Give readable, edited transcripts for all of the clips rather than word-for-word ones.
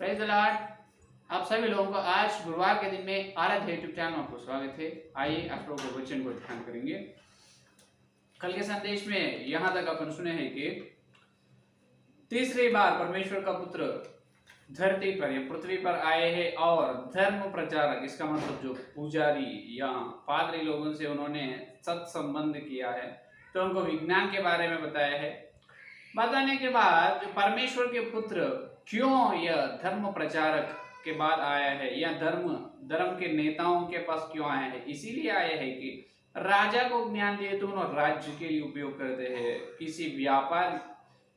Praise the Lord. आप सभी लोगों को आज गुरुवार के दिन में आराध्य यूट्यूब चैनल में आपको स्वागत है। आइए आप लोगों को वचन को ध्यान करेंगे। कल के संदेश में यहाँ तक अपन सुने हैं कि तीसरी बार परमेश्वर का पुत्र धरती पर या पृथ्वी पर आए हैं और धर्म प्रचारक, इसका मतलब जो पुजारी या पादरी लोगों से उन्होंने सत्संबंध किया है, तो उनको विज्ञान के बारे में बताया है। बताने के बाद जो परमेश्वर के पुत्र क्यों यह धर्म प्रचारक के बाद आया है या धर्म के नेताओं के पास क्यों आया है, इसीलिए आया है कि राजा को ज्ञान दे तो उन्होंने राज्य के लिए उपयोग करते हैं। किसी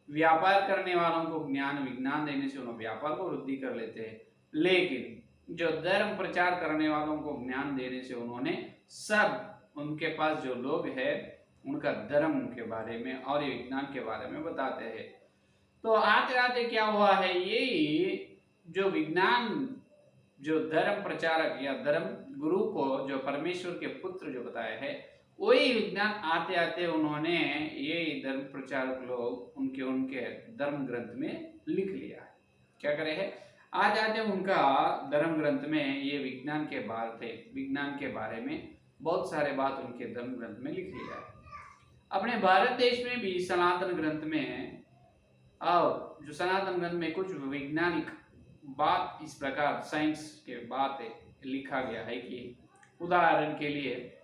व्यापार करने वालों को ज्ञान विज्ञान देने से उन्होंने व्यापार को वृद्धि कर लेते हैं, लेकिन जो धर्म प्रचार करने वालों को ज्ञान देने से उन्होंने सब उनके पास जो लोग हैं उनका धर्म के बारे में और विज्ञान के बारे में बताते हैं। तो आते आते क्या हुआ है, यही जो विज्ञान जो धर्म प्रचारक या धर्म गुरु को जो परमेश्वर के पुत्र जो बताया है, वही विज्ञान आते आते उन्होंने ये धर्म प्रचारक लोग उनके धर्म ग्रंथ में लिख लिया है। क्या करे है, आज आते उनका धर्म ग्रंथ में ये विज्ञान के बारे में बहुत सारे बात उनके धर्म ग्रंथ में लिख लिया है। अपने भारत देश में भी सनातन ग्रंथ में और जो सनातन ग्रंथ में कुछ वैज्ञानिक बात इस प्रकार साइंस के बात लिखा गया है कि उदाहरण के लिए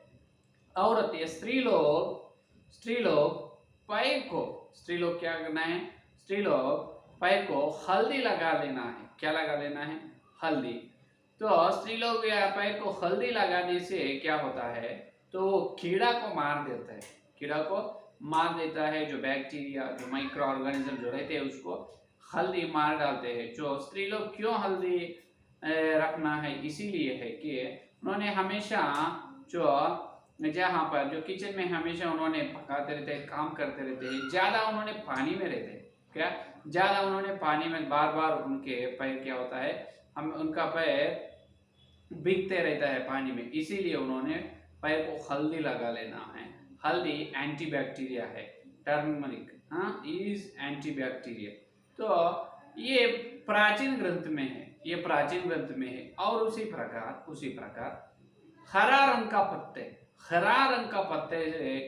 औरत या स्त्री लोग स्त्री लोग क्या करना है, स्त्री लोग पैर को हल्दी लगा लेना है। क्या लगा लेना है? हल्दी। तो स्त्री लोग या पैर को हल्दी लगाने से क्या होता है, तो वो कीड़ा को मार देता है। जो बैक्टीरिया जो माइक्रो ऑर्गेनिज्म जो रहते हैं उसको हल्दी मार डालते हैं। जो स्त्री लोग क्यों हल्दी रखना है, इसीलिए है कि उन्होंने हमेशा जो जहाँ पर जो किचन में हमेशा उन्होंने पकाते रहते हैं, काम करते रहते हैं, ज़्यादा उन्होंने पानी में रहते हैं। क्या ज़्यादा उन्होंने पानी में बार बार उनके पैर क्या होता है, उनका पैर भीगते रहता है पानी में, इसीलिए उन्होंने पैर को हल्दी लगा लेना है। हल्दी एंटीबैक्टीरिया है, टर्मरिक इज एंटीबैक्टीरिया। तो ये प्राचीन ग्रंथ में है, और उसी प्रकार हरा रंग का पत्ते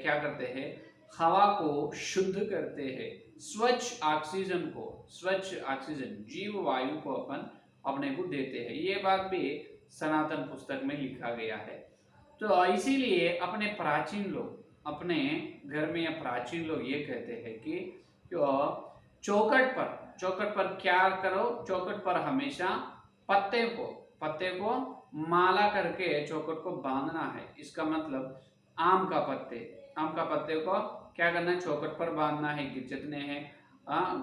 क्या करते हैं, हवा को शुद्ध करते हैं। स्वच्छ ऑक्सीजन जीव वायु को अपने को देते हैं। ये बात भी सनातन पुस्तक में लिखा गया है। तो इसीलिए अपने घर में या प्राचीन लोग ये कहते हैं कि चौखट पर क्या करो, चौखट पर हमेशा पत्ते को माला करके चौखट को बांधना है। इसका मतलब आम का पत्ते को क्या करना है, चौखट पर बांधना है कि जितने हैं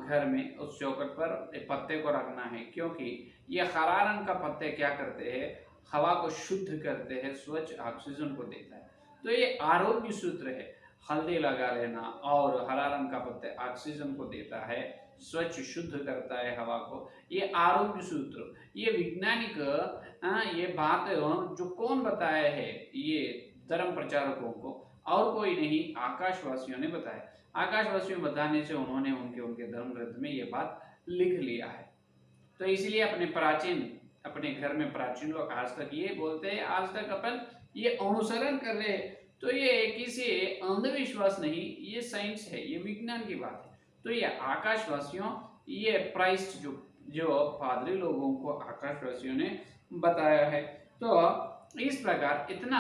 घर में उस चौखट पर पत्ते को रखना है, क्योंकि ये हरा रंग का पत्ते क्या करते हैं, हवा को शुद्ध करते हैं, स्वच्छ ऑक्सीजन को देता है। तो ये आरोग्य सूत्र है, हल्दी लगा लेना। और हरा रंग का पत्ते ऑक्सीजन को देता है, स्वच्छ शुद्ध करता है हवा को। ये आरोग्य सूत्र, ये वैज्ञानिक ये बात जो कौन बताया है, ये धर्म प्रचारकों को और कोई नहीं, आकाशवासियों ने बताया। आकाशवासियों बताने से उन्होंने उनके धर्म ग्रंथ में ये बात लिख लिया है। तो इसलिए अपने घर में प्राचीन लोग आज तक ये बोलते हैं, आज तक अपन ये अनुसरण कर रहे हैं। तो ये किसी अंधविश्वास नहीं, ये साइंस है, ये विज्ञान की बात है। तो ये आकाशवासियों, ये प्राइस्ट जो पादरी लोगों को आकाशवासियों ने बताया है। तो इस प्रकार इतना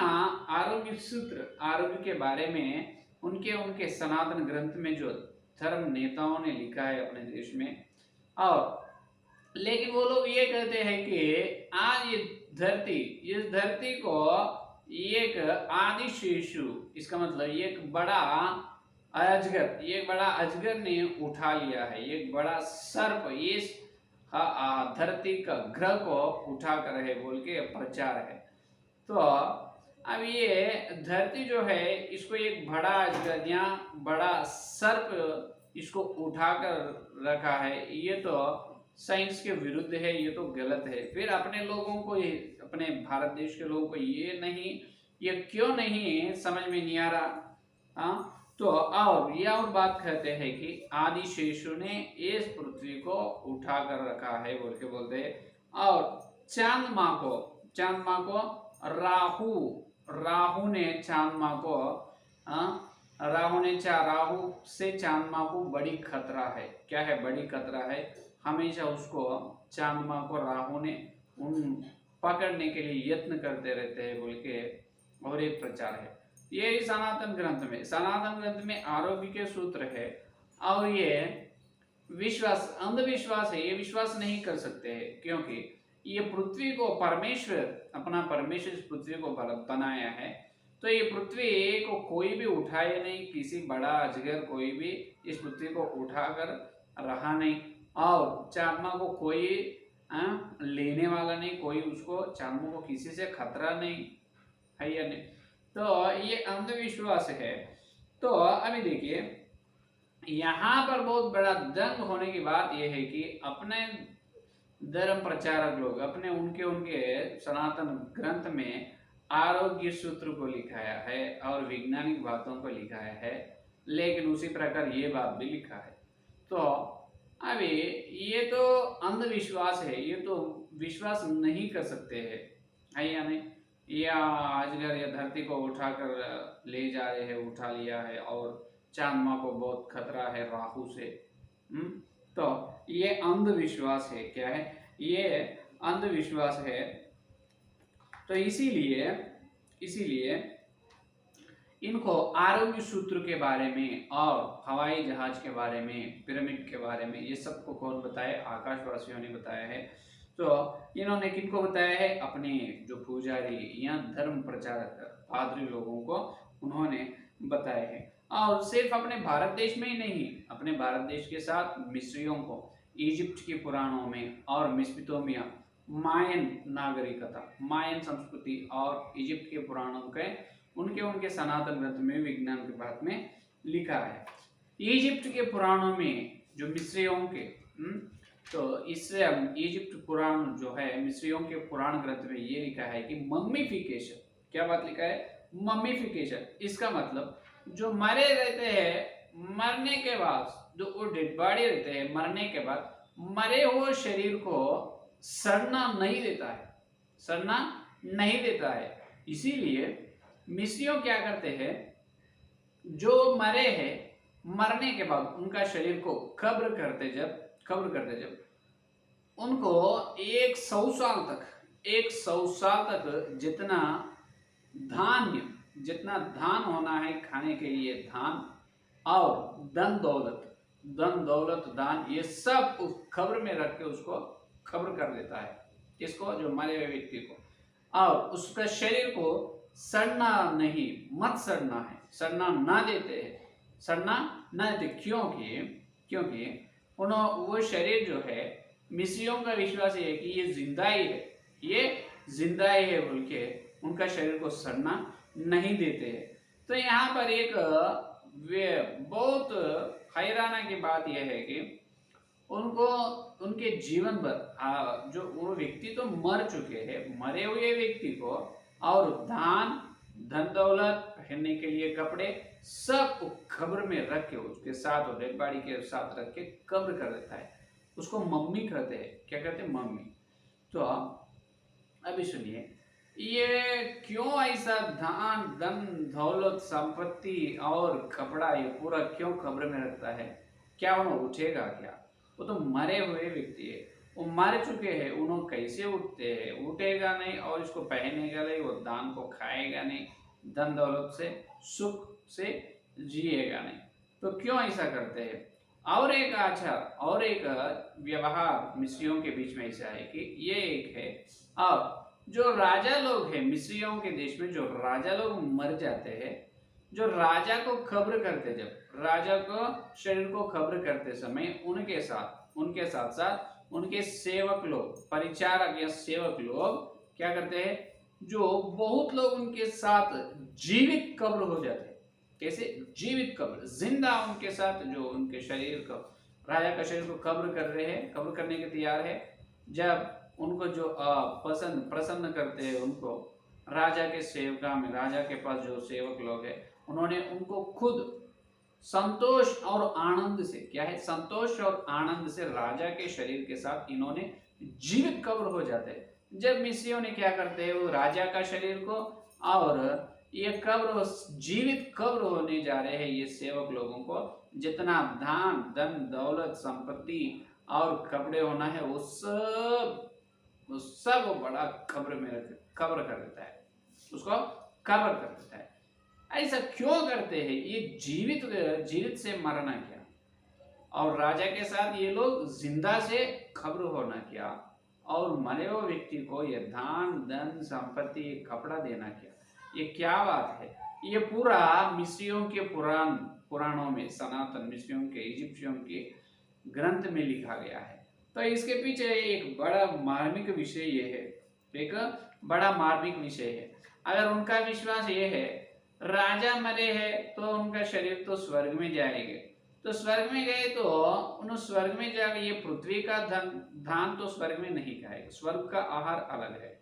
आरोग्य के बारे में उनके सनातन ग्रंथ में जो धर्म नेताओं ने लिखा है अपने देश में। और लेकिन वो लोग ये कहते हैं कि आज इस धरती को एक आदि शिशु, इसका मतलब एक बड़ा अजगर ने उठा लिया है। एक बड़ा सर्प इस धरती का ग्रह को उठा कर है बोल के प्रचार है। तो अब ये धरती जो है, इसको एक बड़ा अजगर या बड़ा सर्प इसको उठाकर रखा है, ये तो साइंस के विरुद्ध है, ये तो गलत है। फिर अपने भारत देश के लोगों को ये क्यों नहीं समझ में नहीं आ रहा, तो और ये और बात कहते हैं कि आदि शेषु ने इस पृथ्वी को उठा कर रखा है बोल के बोलते हैं। और चांद माँ को राहु राहु ने चांद माँ को राहु से चांद माँ को बड़ी खतरा है। क्या है? बड़ी खतरा है। हमेशा उसको चांद माँ को राहु ने उन पकड़ने के लिए यत्न करते रहते हैं बोल के और एक प्रचार है। ये सनातन ग्रंथ में आरोग्य के सूत्र है। और ये विश्वास अंधविश्वास है, ये विश्वास नहीं कर सकते हैं, क्योंकि ये पृथ्वी को परमेश्वर इस पृथ्वी को बनाया है। तो ये पृथ्वी को कोई भी उठाए नहीं, किसी बड़ा अजगर कोई भी इस पृथ्वी को उठाकर रहा नहीं, और चांदमा को कोई लेने वाला नहीं, कोई उसको चांदमा को किसी से खतरा नहीं है या नहीं। तो ये अंधविश्वास है। तो अभी देखिए यहाँ पर बहुत बड़ा दंग होने की बात यह है कि अपने धर्म प्रचारक लोग अपने उनके सनातन ग्रंथ में आरोग्य सूत्र को लिखाया है और वैज्ञानिक बातों को लिखाया है, लेकिन उसी प्रकार ये बात भी लिखा है। तो अभी ये तो अंधविश्वास है, ये तो विश्वास नहीं कर सकते है या नहीं। या अजगर या धरती को उठाकर ले जा रहे हैं, उठा लिया है, और चांद माँ को बहुत खतरा है राहु से। तो ये अंधविश्वास है। क्या है? ये अंधविश्वास है। तो इसीलिए इनको आरोग्य सूत्र के बारे में और हवाई जहाज के बारे में, पिरामिड के बारे में, ये सबको कौन बताया? आकाशवासियों ने बताया है। तो इन्होंने किनको बताया है? अपने जो पुजारी या धर्म प्रचारक पादरी लोगों को उन्होंने बताया है। और सिर्फ अपने भारत देश में ही नहीं, अपने भारत देश के साथ मिस्रियों को इजिप्ट के पुराणों में और मेसोपोटामिया, मायन नागरिकता, मायन संस्कृति और इजिप्ट के पुराणों के उनके सनातन ग्रंथ में विज्ञान के बात में लिखा है। इजिप्ट के पुराणों में जो मिस्रियों के तो इससे इजिप्ट पुराण जो है, मिस्रियों के पुराण ग्रंथ में ये लिखा है कि मम्मीफिकेशन। क्या बात लिखा है? मम्मीफिकेशन। इसका मतलब जो मरे रहते हैं, मरने के बाद जो वो डेड बॉडी रहते हैं, मरने के बाद मरे हुए शरीर को सड़ना नहीं देता है। इसीलिए मिस्रियों क्या करते हैं, जो मरे हैं मरने के बाद उनका शरीर को कब्र करते जब उनको 100 साल तक जितना धान होना है खाने के लिए, धान और धन दौलत दान, ये सब उस कब्र में रख के उसको कब्र कर देता है, इसको जो मरे हुए व्यक्ति को। और उसका शरीर को सड़ना ना देते। क्योंकि वो शरीर जो है, मिस्रियों का विश्वास है कि ये जिंदा ही है बोल के उनका शरीर को सड़ना नहीं देते हैं। तो यहाँ पर एक बहुत हैराना की बात यह है कि उनको उनके जीवन भर जो वो व्यक्ति तो मर चुके हैं, मरे हुए व्यक्ति को और धन दौलत, पहनने के लिए कपड़े, सब कब्र में रख के उसके साथ और डेड बॉडी के साथ रख के कब्र कर देता है। उसको मम्मी कहते हैं। क्या कहते हैं? मम्मी। तो अभी सुनिए, ये क्यों ऐसा धन दौलत संपत्ति और कपड़ा ये पूरा क्यों कब्र में रखता है? क्या उन्हें उठेगा क्या? वो तो मरे हुए व्यक्ति है, वो मर चुके हैं, उन्होंने कैसे उठते हैं? उठेगा नहीं, और इसको पहनेगा नहीं, वो दान को खाएगा नहीं, धन दौलत से सुख से जिएगा नहीं। तो क्यों ऐसा करते हैं? और एक आचार और एक व्यवहार मिस्रियों के बीच में ऐसा है कि ये एक है, और जो राजा लोग हैं मिस्रियों के देश में, जो राजा लोग मर जाते हैं, जो राजा को कब्र करते, जब राजा को शरीर को कब्र करते समय उनके साथ उनके सेवक लोग, परिचारक या सेवक लोग क्या करते हैं, जो बहुत लोग उनके साथ जीवित कब्र हो जाते हैं। कैसे जीवित कब्र? जिंदा उनके साथ जो उनके शरीर को, राजा का शरीर को कब्र कर रहे हैं, कब्र करने के तैयार है। जब उनको जो प्रसन्न करते हैं, उनको राजा के सेवका में, राजा के पास जो सेवक लोग हैं, उन्होंने उनको खुद संतोष और आनंद से, क्या है, संतोष और आनंद से राजा के शरीर के साथ इन्होंने जीवित कब्र हो जाते हैं। जब मिस्रियों ने क्या करते हैं, वो राजा का शरीर को और ये कब्र, जीवित कब्र होने जा रहे हैं ये सेवक लोगों को, जितना धान धन दौलत संपत्ति और कपड़े होना है वो सब वो बड़ा कब्र में कब्र कर देता है, उसको कब्र कर देता है। ऐसा क्यों करते हैं, ये जीवित से मरना क्या, और राजा के साथ ये लोग जिंदा से कब्र होना क्या, और मरे हुए व्यक्ति को ये धान धन संपत्ति कपड़ा देना क्या, ये क्या बात है। ये पूरा मिस्रियों के पुराणों में, सनातन मिस्रियों के, इजिप्शियों के ग्रंथ में लिखा गया है। तो इसके पीछे एक बड़ा मार्मिक विषय ये है, एक बड़ा मार्मिक विषय है। अगर उनका विश्वास ये है राजा मरे हैं तो उनका शरीर तो स्वर्ग में जाएंगे, तो स्वर्ग में गए तो उन स्वर्ग में जाकर ये पृथ्वी का धान तो स्वर्ग में नहीं खाएगा, स्वर्ग का आहार अलग है,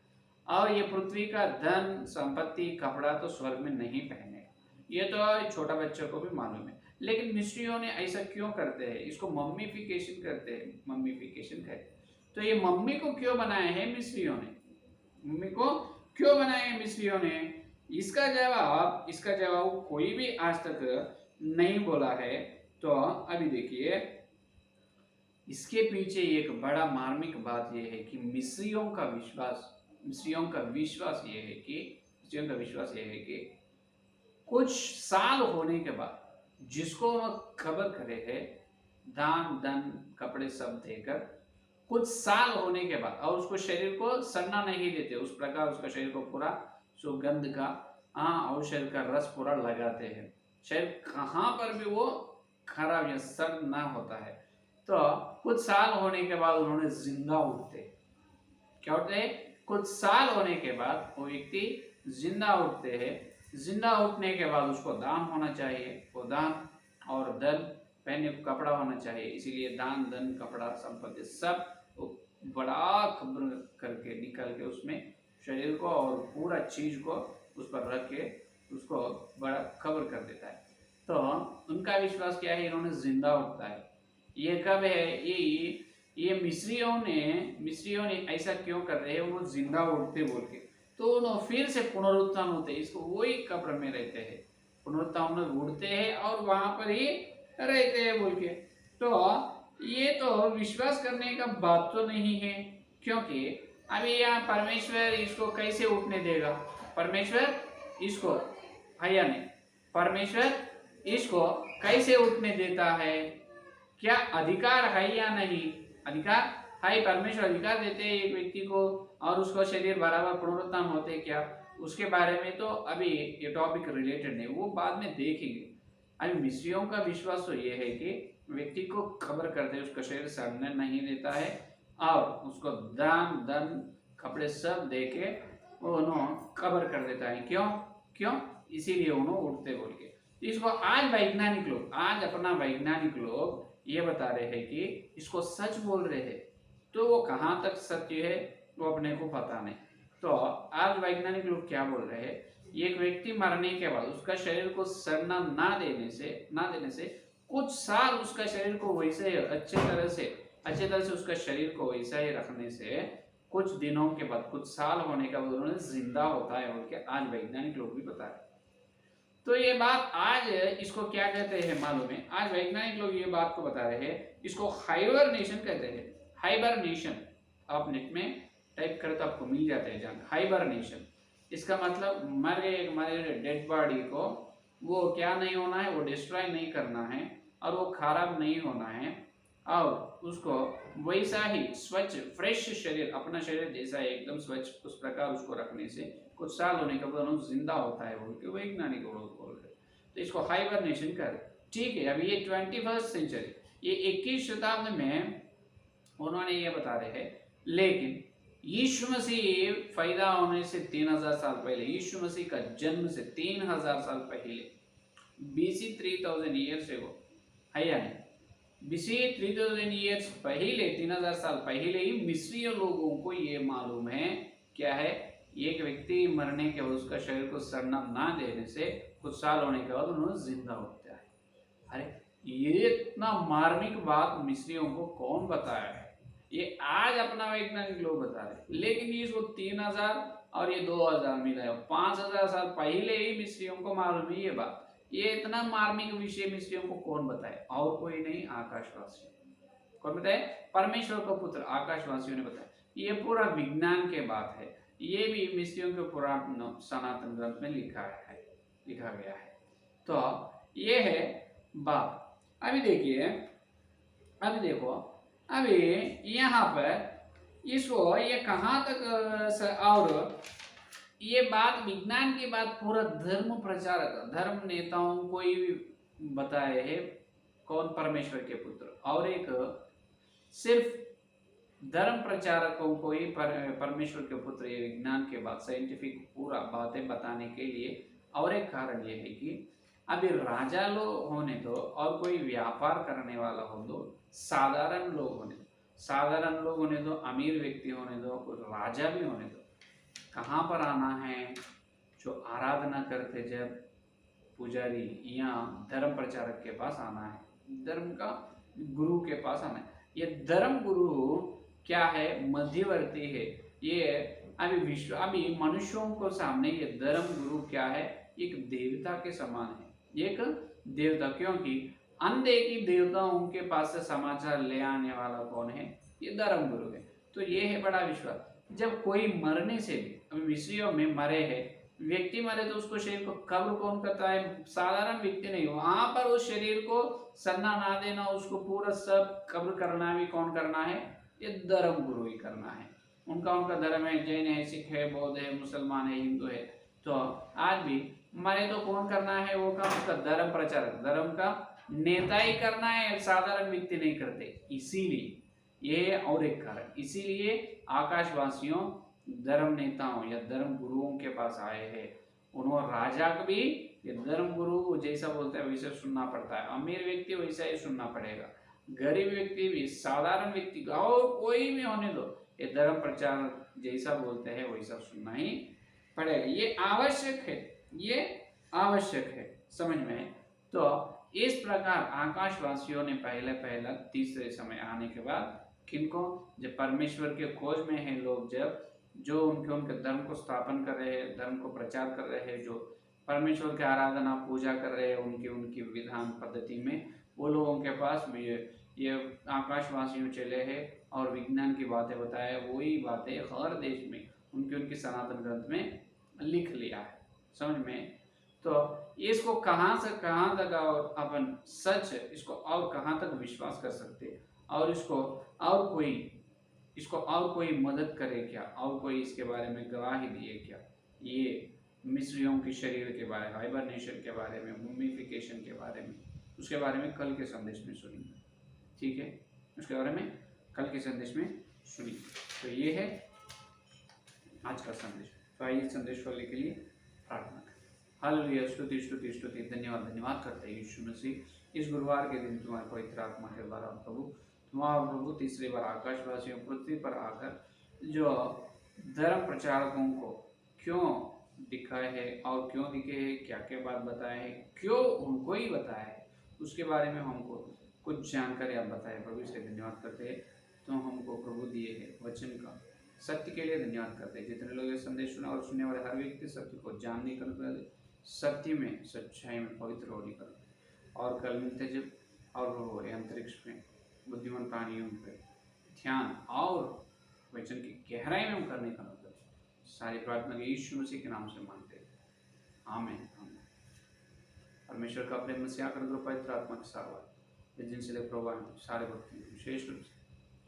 और ये पृथ्वी का धन संपत्ति कपड़ा तो स्वर्ग में नहीं पहने, ये तो छोटा बच्चों को भी मालूम है। लेकिन मिस्रियों ने ऐसा क्यों करते हैं, इसको मम्मीफिकेशन करते हैं, मम्मीफिकेशन कहते हैं। तो ये मम्मी को क्यों बनाया है मिस्रियों ने, मम्मी को क्यों बनाया है मिस्रियों ने, इसका जवाब कोई भी आज तक नहीं बोला है। तो अभी देखिए, इसके पीछे एक बड़ा मार्मिक बात यह है कि मिस्रियों का विश्वास ये है कि कुछ साल होने के बाद जिसको वह खबर करे है दान धन कपड़े सब देकर, कुछ साल होने के बाद, और उसको शरीर को सड़ना नहीं देते, उस प्रकार उसका शरीर को पूरा सुगंध का औषध का रस पूरा लगाते हैं, शरीर कहाँ पर भी वो खराब या सड़ ना होता है। तो कुछ साल होने के बाद उन्होंने जिंदा उठते, क्या उठते हैं, कुछ साल होने के बाद वो व्यक्ति जिंदा उठते हैं। जिंदा उठने के बाद उसको दान होना चाहिए, वो दान और धन पहने कपड़ा होना चाहिए, इसीलिए दान धन कपड़ा संपत्ति सब बड़ा खबर करके निकल के उसमें शरीर को और पूरा चीज को उस पर रख के उसको बड़ा खबर कर देता है। तो उनका विश्वास क्या है, इन्होंने जिंदा उठता है। ये कब है, ये मिस्रियों ने ऐसा क्यों कर रहे हैं, वो जिंदा उठते बोल के, तो उन्होंने फिर से पुनरुत्थान होते, इसको वही कब्र में रहते हैं, पुनरुत्थान उठते हैं और वहां पर ही रहते हैं बोल के। तो ये तो विश्वास करने का बात तो नहीं है, क्योंकि अभी यहाँ परमेश्वर इसको कैसे उठने देगा, परमेश्वर इसको इसको कैसे उठने देता है, क्या अधिकार है या नहीं, अधिकार है, परमेश्वर अधिकार देते हैं एक व्यक्ति को और उसको शरीर बराबर पुनरुत्थान होते क्या, उसके बारे में तो अभी ये टॉपिक रिलेटेड नहीं, वो बाद में देखेंगे। अभी मिस्रियों का विश्वास तो ये है कि व्यक्ति को खबर करते, उसका शरीर सड़ने नहीं देता है और उसको दान धन कपड़े सब दे के वो उन्होंने कबर कर देता है। क्यों इसीलिए उन्होंने उठते बोल के। इसको आज अपना वैज्ञानिक लोग ये बता रहे हैं कि इसको सच बोल रहे हैं, तो वो कहाँ तक सत्य है वो अपने को पता नहीं। तो आज वैज्ञानिक लोग क्या बोल रहे हैं, एक व्यक्ति मरने के बाद उसका शरीर को सड़ना ना देने से कुछ साल उसका शरीर को वैसे ही अच्छे तरह से उसका शरीर को वैसा ही रखने से कुछ दिनों के बाद, कुछ साल होने के बाद उन्होंने जिंदा होता है बोल के आज वैज्ञानिक लोग भी बता रहे हैं। तो ये बात आज इसको क्या कहते हैं मालूम है, आज वैज्ञानिक लोग ये बात को बता रहे हैं, इसको हाइबरनेशन कहते हैं। हाइबरनेशन आप नेट में टाइप करें तो आपको मिल जाता है जान, हाइबरनेशन। इसका मतलब मरे डेड बॉडी को वो क्या नहीं होना है, वो डिस्ट्रॉय नहीं करना है और वो खराब नहीं होना है, और उसको वैसा ही स्वच्छ फ्रेश शरीर, अपना शरीर जैसा एकदम स्वच्छ उस प्रकार उसको रखने से कुछ साल होने के बाद जिंदा होता है बोल के वैज्ञानिक लोग बोल रहे। तो इसको हाइबरनेशन कर, ठीक है। अभी ये 21st सेंचुरी, ये 21वीं शताब्दी में उन्होंने ये बता रहे हैं, लेकिन यीशु मसीह पैदा होने से 3000 साल पहले, यीशु मसीह का जन्म से 3000 साल पहले, BC 3000 ईयर्स से वो है या नहीं, BC 3000 ईयर्स पहले, 3000 साल पहले ही मिस्री लोगों को ये मालूम है क्या है, एक व्यक्ति मरने के बाद उसका शरीर को सड़ना ना देने से कुछ साल होने के बाद उन्होंने जिंदा होता अरे ये इतना मार्मिक बात मिस्रियों को कौन बताया है? ये आज अपना वैज्ञानिक लोग बता रहे, लेकिन इसको 3000 और ये 2000 मिला है, 5000 साल पहले ही मिस्रियों को मालूम है ये बात। ये इतना मार्मिक विषय मिस्रियों को कौन बताए? और कोई नहीं, आकाशवासी। कौन बताए? परमेश्वर का पुत्र आकाशवासियों ने बताया। ये पूरा विज्ञान के बात है, ये भी मिस्रियों के पुराण सनातन ग्रंथ में लिखा गया है। तो ये है बात। अभी देखिए, अभी देखो, अभी यहाँ पर इसको ये कहाँ तक और ये बात विज्ञान की बात पूरा धर्म प्रचारक, धर्म नेताओं को ही बताए है कौन? परमेश्वर के पुत्र। और एक सिर्फ धर्म प्रचारकों को ही परमेश्वर के पुत्र ये विज्ञान के बाद साइंटिफिक पूरा बातें बताने के लिए। और एक कारण ये है कि अभी राजा लोग होने दो और कोई व्यापार करने वाला हो दो, साधारण लोग होने दो, साधारण लोग होने दो, अमीर व्यक्ति होने दो, राजा भी होने दो, कहाँ पर आना है? जो आराधना करते जब पुजारी या धर्म प्रचारक के पास आना है, धर्म का गुरु के पास आना है। ये धर्म गुरु क्या है? मध्यवर्ती है। ये अभी मनुष्यों को सामने ये धर्म गुरु क्या है? एक देवता के समान है, एक देवता। क्योंकि अनदेखी देवताओं के पास से समाचार ले आने वाला कौन है? ये धर्म गुरु है। तो ये है बड़ा विश्वास। जब कोई मरने से भी, अभी मिस्रियों में मरे है व्यक्ति मरे तो उसको शरीर को कब्र कौन करता है? साधारण व्यक्ति नहीं हो, वहां पर उस शरीर को सन्ना ना देना, उसको पूरा सब कब्र करना भी कौन करना है? ये धर्म गुरु ही करना है। उनका धर्म है, जैन है, सिख है, बौद्ध है, मुसलमान है, हिंदू है। तो आज भी मरे तो कौन करना है? वो काम उसका धर्म प्रचारक, धर्म का नेता ही करना है, साधारण व्यक्ति नहीं करते। इसीलिए ये और एक कारण, इसीलिए आकाशवासियों धर्म नेताओं या धर्म गुरुओं के पास आए हैं। उन्होंने राजा को भी ये धर्म गुरु जैसा बोलते हैं वैसे सुनना पड़ता है, अमीर व्यक्ति वैसा ही सुनना पड़ेगा, गरीब व्यक्ति भी, साधारण व्यक्ति और कोई भी होने दो, ये धर्म प्रचार जैसा बोलते हैं वैसा सुनना ही पड़ेगा। ये आवश्यक है, ये आवश्यक है, समझ में? तो इस प्रकार आकाशवासियों ने पहले तीसरे समय आने के बाद किनको? जब परमेश्वर के खोज में है लोग, जब जो उनके धर्म को स्थापन कर रहे हैं, धर्म को प्रचार कर रहे हैं, जो परमेश्वर की आराधना पूजा कर रहे हैं उनकी विधान पद्धति में, वो लोगों के पास ये आकाशवासियों चले हैं और विज्ञान की बातें बताए, वही बातें हर देश में उनकी सनातन ग्रंथ में लिख लिया है, समझ में? तो इसको कहाँ से कहाँ तक और अपन सच इसको और कहाँ तक विश्वास कर सकते हैं? और इसको और कोई मदद करे क्या? और कोई इसके बारे में गवाही दिए क्या? ये मिस्रियों के शरीर के बारे में, हाइबरनेशन के बारे में, मुमिफिकेशन के बारे में, उसके बारे में कल के संदेश में सुनिए, ठीक है? उसके बारे में कल के संदेश में सुनिए। तो ये है आज का संदेश। तो आइए संदेश वाले के लिए प्रार्थना करें। हालेलुया, स्तुति स्तुति स्तुति, धन्यवाद करते हैं यीशु मसीह। इस गुरुवार के दिन तुम्हारे पवित्र आत्मा के द्वारा प्रभु तीसरी बार आकाशवासियों पृथ्वी पर आकर जो धर्म प्रचारकों को क्यों दिखाए है और क्यों दिखे है, क्या क्या बात बताए है, क्यों उनको ही बताया है, उसके बारे में हमको कुछ जानकारी आप बताए प्रभु, इसलिए धन्यवाद करते हैं। तो हमको प्रभु दिए है वचन का सत्य के लिए धन्यवाद करते हैं। जितने लोग ये संदेश सुना और सुनने वाले हर व्यक्ति सत्य को जानने कर सत्य में, सच्चाई में पवित्र होने कर, और कल मिलते जब और वो अंतरिक्ष में बुद्धिमान प्राणियों पर ध्यान और वचन की गहराई में हम करने का मतलब सारी प्रार्थना के यीशु मसीह के नाम से मांगते हैं, आमीन। परमेश्वर का प्रेम से आकर दो पवित्र आत्मा के साथ जिनसे ले प्रभु सारे भक्ति विशेष रूप से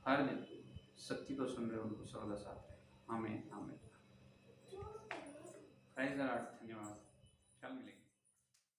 हर दिन सत्य को सुन रहे उनको सदा साथ रहे, आमीन आमीन। धन्यवाद।